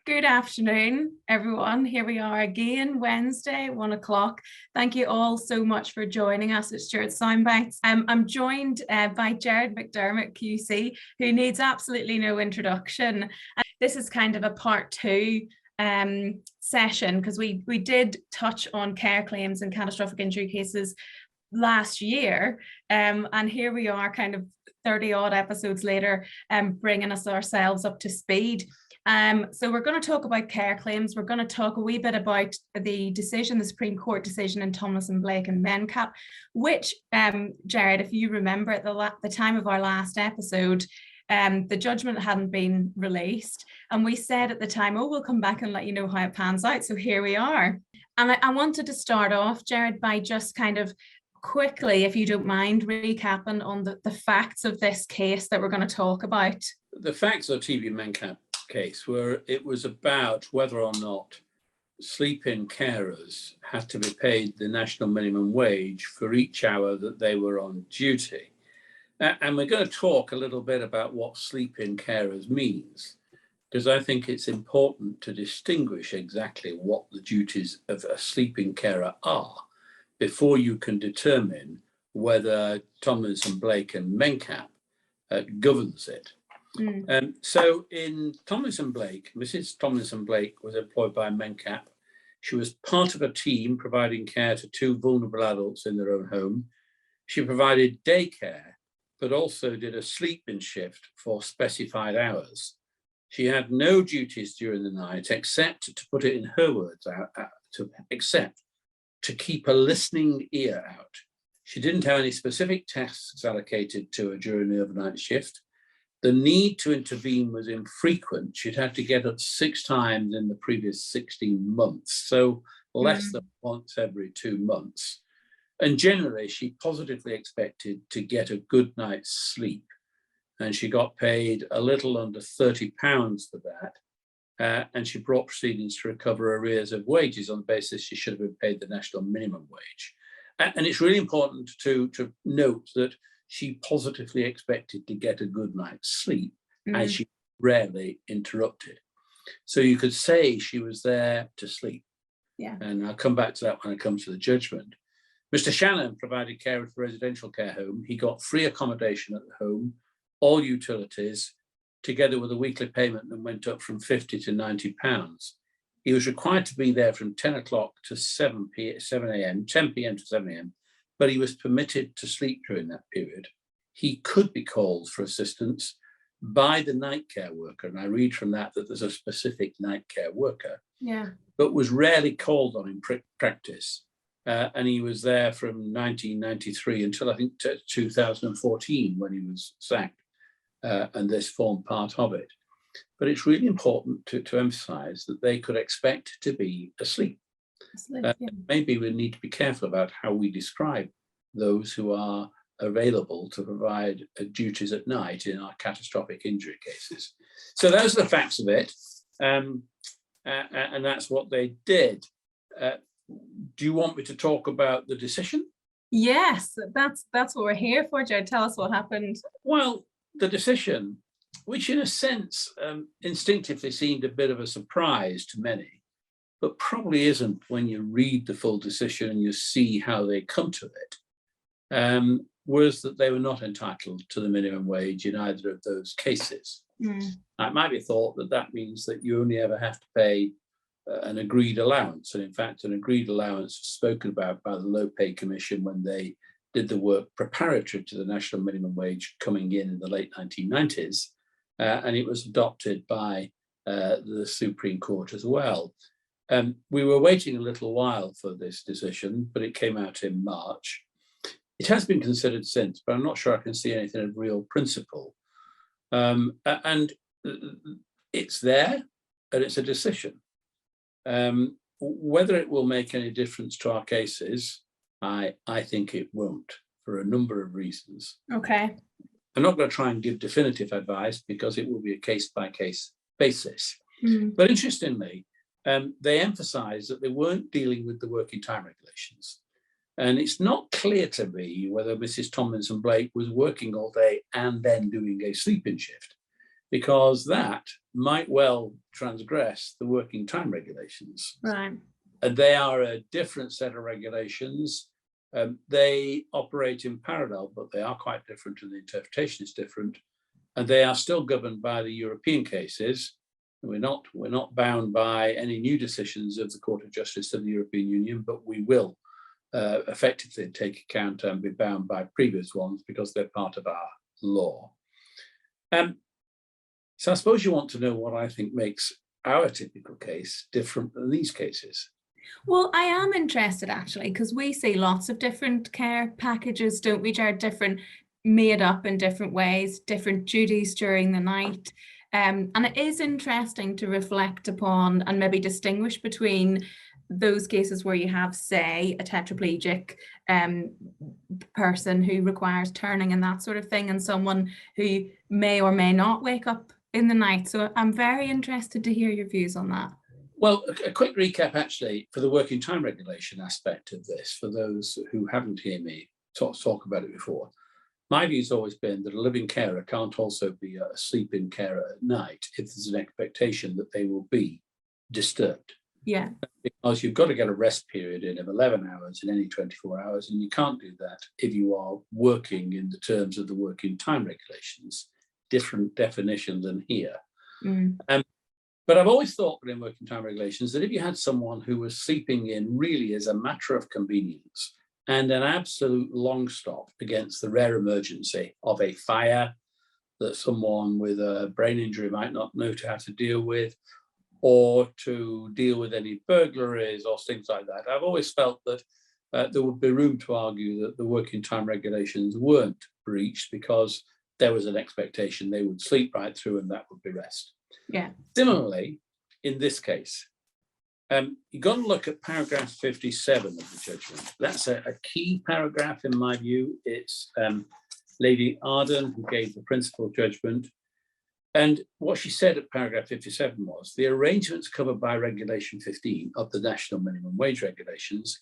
Good afternoon, everyone. Here we are again, Wednesday, 1 o'clock. Thank you all so much for joining us at Stewarts Soundbites. I'm joined by Gerard McDermott QC, who needs absolutely no introduction. This is kind of a part two session because we did touch on care claims and catastrophic injury cases last year, and here we are kind of 30 odd episodes later, bringing us ourselves up to speed. So we're going to talk about care claims. We're going to talk a wee bit about the decision, the Supreme Court decision in Tomlinson-Blake and Mencap, which, Gerard, if you remember at the time of our last episode, the judgment hadn't been released. And we said at the time, oh, we'll come back and let you know how it pans out. So here we are. And I wanted to start off, Gerard, by just kind of quickly, if you don't mind, recapping on the facts of this case that we're going to talk about. The facts of TV Mencap case were it was about whether or not sleep-in carers had to be paid the national minimum wage for each hour that they were on duty. And we're going to talk a little bit about what sleep-in carers means, because I think it's important to distinguish exactly what the duties of a sleep-in carer are before you can determine whether Tomlinson-Blake and Mencap governs it. So in Tomlinson-Blake, Mrs. Tomlinson-Blake was employed by Mencap. She was part of a team providing care to two vulnerable adults in their own home. She provided daycare, but also did a sleep-in shift for specified hours. She had no duties during the night, except, to put it in her words, except to keep a listening ear out. She didn't have any specific tasks allocated to her during the overnight shift. The need to intervene was infrequent. She'd had to get up 6 times in the previous 16 months, so less than once every 2 months. And generally, she positively expected to get a good night's sleep. And she got paid a little under £30 for that. And she brought proceedings to recover arrears of wages on the basis she should have been paid the national minimum wage. And it's really important to note that she positively expected to get a good night's sleep, as she rarely interrupted. So you could say she was there to sleep. Yeah. And I'll come back to that when I come to the judgment. Mr. Shannon provided care at the residential care home. He got free accommodation at the home, all utilities, together with a weekly payment that went up from £50 to £90. He was required to be there from 10 o'clock to 7 a.m., 10 p.m. to 7 a.m., but he was permitted to sleep during that period. He could be called for assistance by the night care worker, and I read from that there's a specific night care worker, but was rarely called on in practice. And he was there from 1993 until I think 2014 when he was sacked, and this formed part of it. But it's really important to emphasize that they could expect to be asleep. Maybe we need to be careful about how we describe those who are available to provide duties at night in our catastrophic injury cases. So those are the facts of it, and that's what they did. Do you want me to talk about the decision? Yes, that's what we're here for, Joe. Tell us what happened. Well, the decision, which in a sense instinctively seemed a bit of a surprise to many, but probably isn't when you read the full decision and you see how they come to it, was that they were not entitled to the minimum wage in either of those cases. It might be thought that that means that you only ever have to pay an agreed allowance. And in fact, an agreed allowance was spoken about by the Low Pay Commission when they did the work preparatory to the national minimum wage coming in the late 1990s. And it was adopted by the Supreme Court as well. We were waiting a little while for this decision, but it came out in March. It has been considered since, but I'm not sure I can see anything of real principle. And it's there, and it's a decision. Whether it will make any difference to our cases, I think it won't, for a number of reasons. Okay. I'm not going to try and give definitive advice because it will be a case-by-case basis. But interestingly, they emphasised that they weren't dealing with the working time regulations. And it's not clear to me whether Mrs. Tomlinson-Blake was working all day and then doing a sleep-in shift, because that might well transgress the working time regulations. Right. And they are a different set of regulations. They operate in parallel, but they are quite different, and the interpretation is different. And they are still governed by the European cases. We're not bound by any new decisions of the Court of Justice of the European Union, but we will effectively take account and be bound by previous ones because they're part of our law. So I suppose you want to know what I think makes our typical case different than these cases. Well, I am interested actually, because we see lots of different care packages, don't we, Gerard? Different, made up in different ways, different duties during the night. And it is interesting to reflect upon and maybe distinguish between those cases where you have, say, a tetraplegic person who requires turning and that sort of thing, and someone who may or may not wake up in the night. So I'm very interested to hear your views on that. Well, a quick recap actually for the working time regulation aspect of this, for those who haven't heard me talk about it before. My view has always been that a living carer can't also be a sleep-in carer at night if there's an expectation that they will be disturbed. Yeah. Because you've got to get a rest period in of 11 hours in any 24 hours, and you can't do that if you are working in the terms of the working time regulations, different definition than here. But I've always thought within working time regulations that if you had someone who was sleeping in really as a matter of convenience and an absolute long stop against the rare emergency of a fire that someone with a brain injury might not know how to deal with, or to deal with any burglaries or things like that, I've always felt that there would be room to argue that the working time regulations weren't breached because there was an expectation they would sleep right through and that would be rest. Yeah. Similarly, in this case, you've got to look at paragraph 57 of the judgment. That's a key paragraph in my view. It's Lady Arden who gave the principal judgment. And what she said at paragraph 57 was, the arrangements covered by regulation 15 of the national minimum wage regulations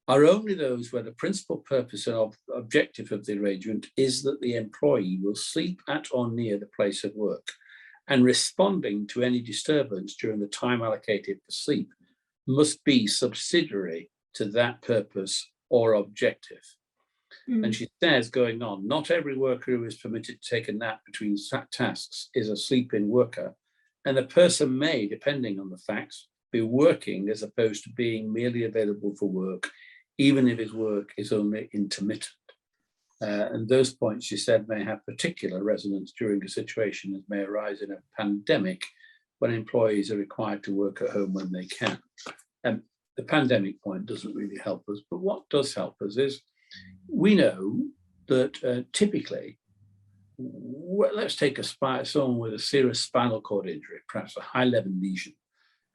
are only those where the principal purpose and objective of the arrangement is that the employee will sleep at or near the place of work, and responding to any disturbance during the time allocated for sleep must be subsidiary to that purpose or objective. And she says, going on, not every worker who is permitted to take a nap between tasks is a sleep-in worker, and the person may, depending on the facts, be working as opposed to being merely available for work, even if his work is only intermittent. And those points, she said, may have particular resonance during a situation that may arise in a pandemic when employees are required to work at home when they can. The pandemic point doesn't really help us, but what does help us is we know that typically, let's take someone with a serious spinal cord injury, perhaps a high-level lesion,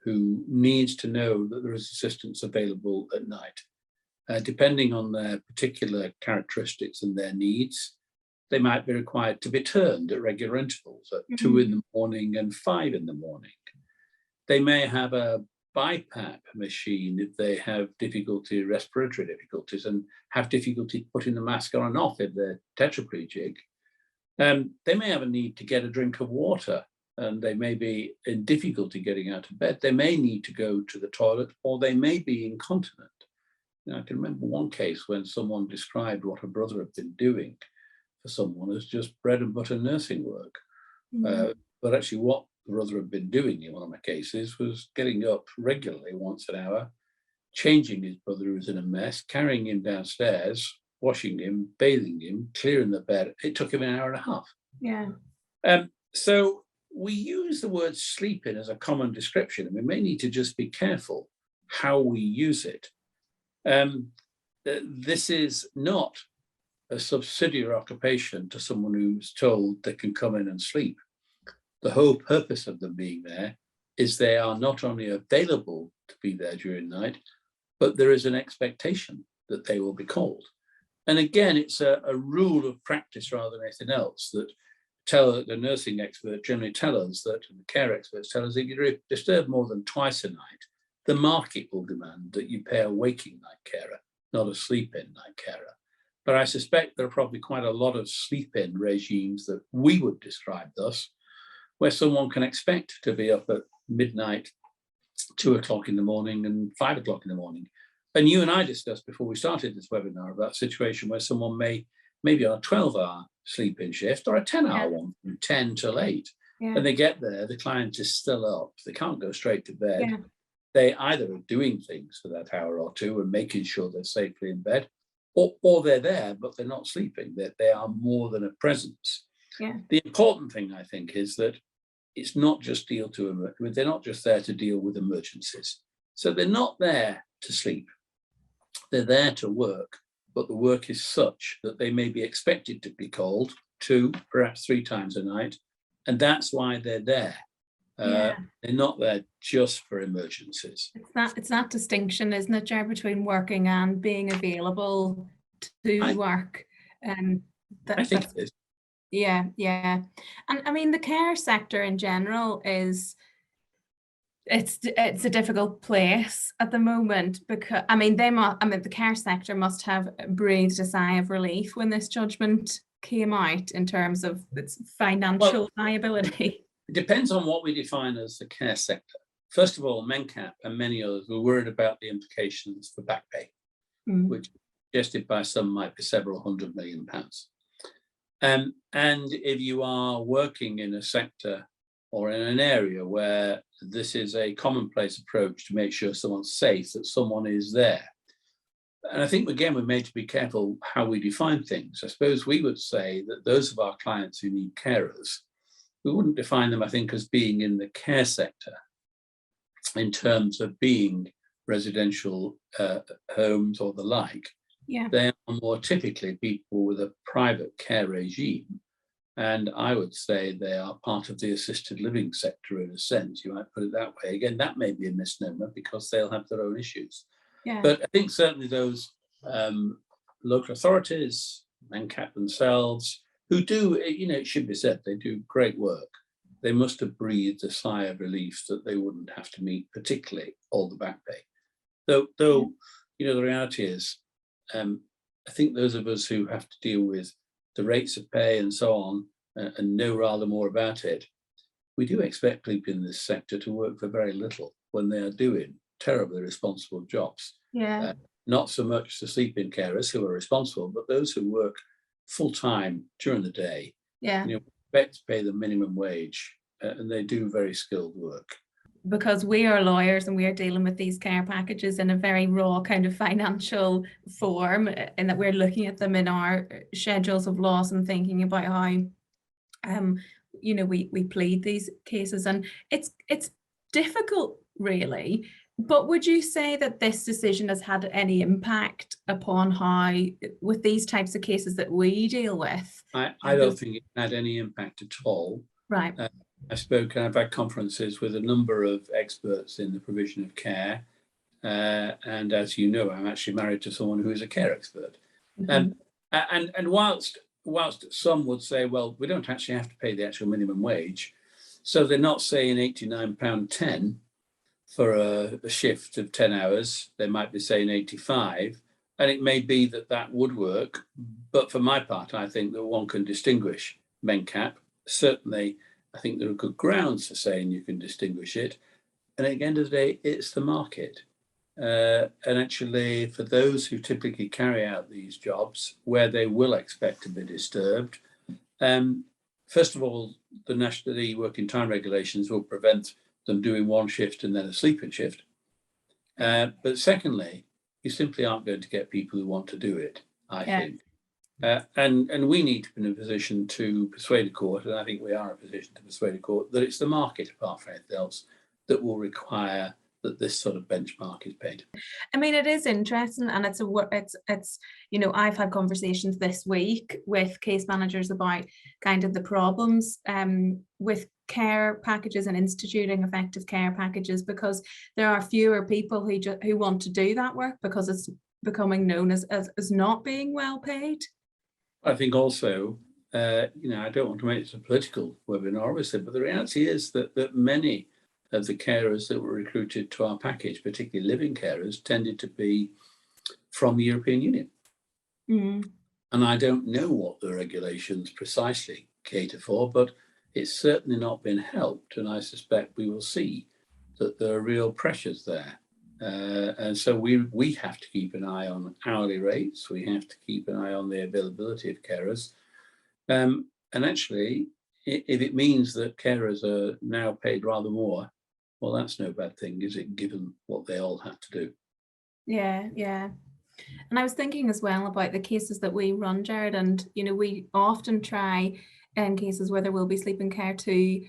who needs to know that there is assistance available at night. Depending on their particular characteristics and their needs, they might be required to be turned at regular intervals at 2 in the morning and 5 in the morning. They may have a BiPAP machine if they have difficulty, respiratory difficulties, and have difficulty putting the mask on and off if they're tetraplegic. They may have a need to get a drink of water, and they may be in difficulty getting out of bed. They may need to go to the toilet, or they may be incontinent. I can remember one case when someone described what a brother had been doing for someone as just bread and butter nursing work. But actually what the brother had been doing in one of my cases was getting up regularly once an hour, changing his brother who was in a mess, carrying him downstairs, washing him, bathing him, clearing the bed. It took him an hour and a half. Yeah. So we use the word sleep-in as a common description, and we may need to just be careful how we use it. This is not a subsidiary occupation to someone who's told they can come in and sleep. The whole purpose of them being there is they are not only available to be there during the night, but there is an expectation that they will be called. And again, it's a rule of practice rather than anything else that the nursing experts generally tell us that, and the care experts tell us, if you're disturbed more than twice a night, the market will demand that you pay a waking night carer, not a sleep-in night carer. But I suspect there are probably quite a lot of sleep-in regimes that we would describe thus, where someone can expect to be up at midnight, 2 o'clock in the morning and 5 o'clock in the morning. And you and I discussed before we started this webinar about a situation where someone may be on a 12-hour sleep-in shift or a 10-hour one from 10 till 8. When they get there, the client is still up. They can't go straight to bed. They either are doing things for that hour or two and making sure they're safely in bed, or they're there, but they're not sleeping. That they are more than a presence. The important thing, I think, is that it's not just they're not just there to deal with emergencies. So they're not there to sleep. They're there to work, but the work is such that they may be expected to be called 2, perhaps 3 times a night. And that's why they're there. They're not there just for emergencies. It's that distinction, isn't it, Gerard, between working and being available to work? I think it is. Yeah. And I mean, the care sector in general it's a difficult place at the moment, because the care sector must have breathed a sigh of relief when this judgment came out in terms of its financial liability. It depends on what we define as the care sector. First of all, Mencap and many others were worried about the implications for back pay, which suggested by some might be several £100 million. And if you are working in a sector or in an area where this is a commonplace approach to make sure someone's safe, that someone is there. And I think, again, we're made to be careful how we define things. I suppose we would say that those of our clients who need carers, we wouldn't define them, I think, as being in the care sector in terms of being residential homes or the like. They are more typically people with a private care regime. And I would say they are part of the assisted living sector in a sense. You might put it that way. Again, that may be a misnomer because they'll have their own issues. But I think certainly those local authorities, Mencap themselves, who do, it should be said, they do great work. They must have breathed a sigh of relief that they wouldn't have to meet particularly all the back pay. Though the reality is, I think those of us who have to deal with the rates of pay and so on, and know rather more about it, we do expect people in this sector to work for very little when they are doing terribly responsible jobs. Not so much the sleep-in carers who are responsible, but those who work full-time during the day. We expect to pay the minimum wage, and they do very skilled work. Because we are lawyers and we are dealing with these care packages in a very raw kind of financial form, and that we're looking at them in our schedules of loss and thinking about how we plead these cases, and it's difficult, really. But would you say that this decision has had any impact upon how, with these types of cases that we deal with? I don't think it had any impact at all. Right. I've had conferences with a number of experts in the provision of care. And as you know, I'm actually married to someone who is a care expert. And whilst some would say, well, we don't actually have to pay the actual minimum wage, so they're not saying £89.10 for a shift of 10 hours, they might be saying 85, and it may be that would work. But for my part, I think that one can distinguish Mencap. Certainly, I think there are good grounds for saying you can distinguish it. And at the end of the day, it's the market. And actually, for those who typically carry out these jobs where they will expect to be disturbed, first of all, the working time regulations will prevent them doing one shift and then a sleeping shift. But secondly, you simply aren't going to get people who want to do it, I think. And we need to be in a position to persuade a court, and I think we are in a position to persuade a court, that it's the market, apart from anything else, that will require that this sort of benchmark is paid. I mean, it is interesting, and it's I've had conversations this week with case managers about kind of the problems with care packages and instituting effective care packages, because there are fewer people who want to do that work because it's becoming known as not being well paid. I think also, I don't want to make this a political webinar, obviously, but the reality is that many of the carers that were recruited to our package, particularly living carers, tended to be from the European Union. And I don't know what the regulations precisely cater for, but it's certainly not been helped, and I suspect we will see that there are real pressures there. And so we have to keep an eye on hourly rates. We have to keep an eye on the availability of carers. And actually, if it means that carers are now paid rather more, well, that's no bad thing, is it, given what they all have to do? Yeah, yeah. And I was thinking as well about the cases that we run, Gerard, and we often try in cases where there will be sleeping care to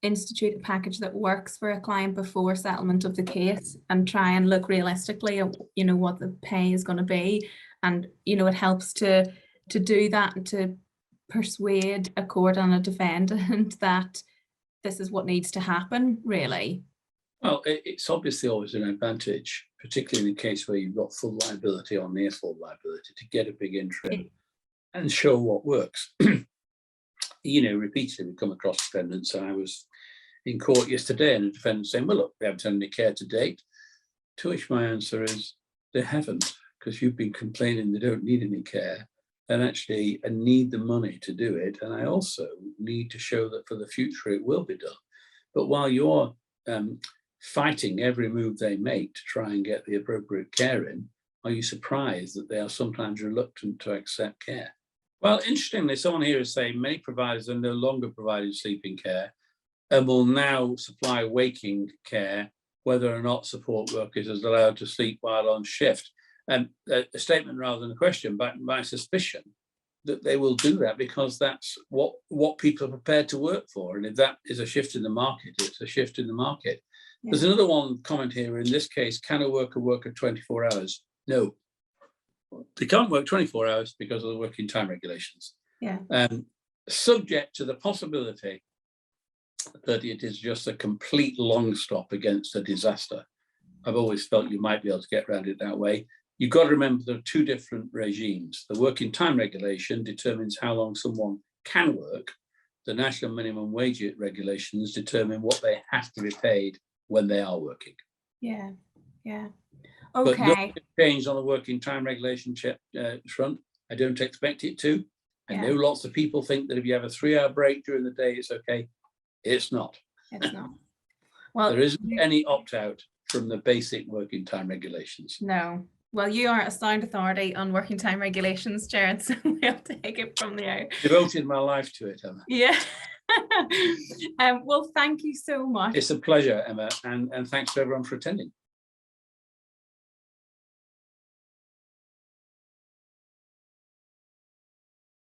institute a package that works for a client before settlement of the case, and try and look realistically at what the pay is going to be. And it helps to do that and to persuade a court and a defendant that this is what needs to happen, really. Well, it's obviously always an advantage, particularly in a case where you've got full liability or near full liability, to get a big interim and show what works. Repeatedly we come across defendants, and I was in court yesterday and a defendant saying, well, look, we haven't had any care to date. To which my answer is, they haven't, because you've been complaining they don't need any care. And actually, I need the money to do it. And I also need to show that for the future it will be done. But while you're fighting every move they make to try and get the appropriate care in, are you surprised that they are sometimes reluctant to accept care? Well, interestingly, someone here is saying many providers are no longer providing sleeping care and will now supply waking care, whether or not support workers is allowed to sleep while on shift. And a statement rather than a question, but my suspicion that they will do that because that's what people are prepared to work for. And if that is a shift in the market, it's a shift in the market. Yeah. There's another one comment here. In this case, can a worker work at 24 hours? No. They can't work 24 hours because of the working time regulations. Yeah. Subject to the possibility that it is just a complete long stop against a disaster. I've always felt you might be able to get around it that way. You've got to remember there are two different regimes. The working time regulation determines how long someone can work. The national minimum wage regulations determine what they have to be paid when they are working. Yeah, yeah. Okay. But nothing changed on the working time regulation front. I don't expect it to. I know lots of people think that if you have a 3-hour break during the day, it's okay. It's not. It's not. Well, there isn't any opt-out from the basic working time regulations. No. Well, you are a sound authority on working time regulations, Gerard, so we'll take it from there. Devoted my life to it, Emma. Yeah. Well, thank you so much. It's a pleasure, Emma, and thanks to everyone for attending.